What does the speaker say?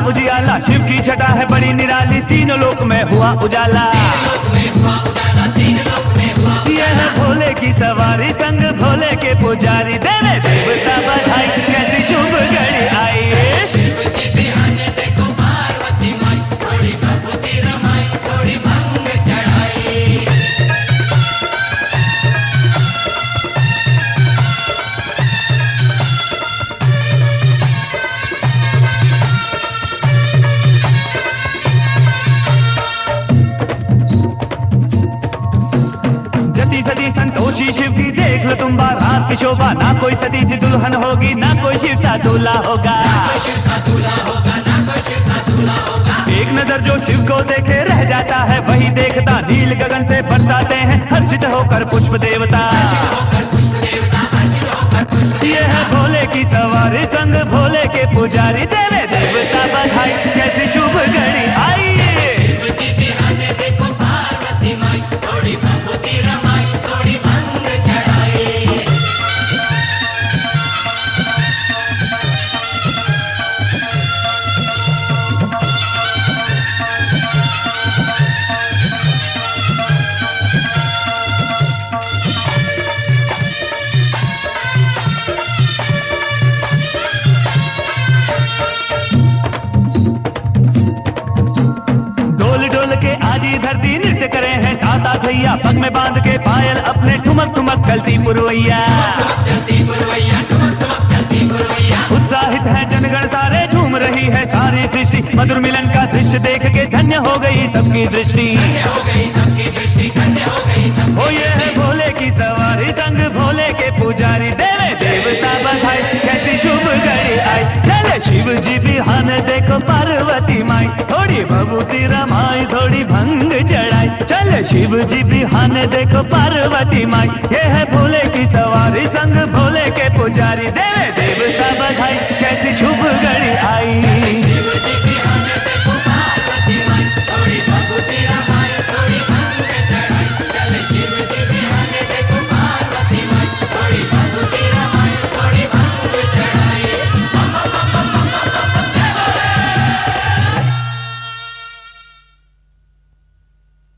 उजियाला, शिव की छटा है बड़ी निराली, तीनों लोक में हुआ उजाला। ये है भोले की सवारी, संग भोले के पुजारी, देवे देवता बधाई, कैसी शुभ घड़ी आई। सदी संतोषी शिव की देख लो तुम बारात की शोभा, ना कोई सदी सी दुल्हन होगी, ना कोई शिव सा दूल्हा होगा। एक नजर जो शिव को देखे रह जाता है वही देखता, नील गगन से बरसाते हैं हर्षित होकर पुष्प देवता। ये है भोले की सवारी, संग भोले के पुजारी, देवे देवता बधाई, कैसी शुभ घड़ी आई। धरती नृत्य करे हैं ताता भैया, पग में बांध के पायल अपने ठुमक ठुमक चलती पुरवैया। उत्साहित है जनगण सारे, झूम रही है सारी सृष्टि, मधुर मिलन का दृश्य देख के धन्य हो गई सबकी दृष्टि। ओ ये है भोले की सवारी, संग भोले के पुजारी, देवे देवता बधाई, कैसी शुभ घड़ी आई। चले शिव जी बिहान देखो पार्वती माई, थोड़ी भभूति रमाई, थोड़ी भंग चढ़ाई। चले शिव जी बिहान देखो पार्वती माई, ये है भोले की सवारी, संग भोले के पुजारी, देवे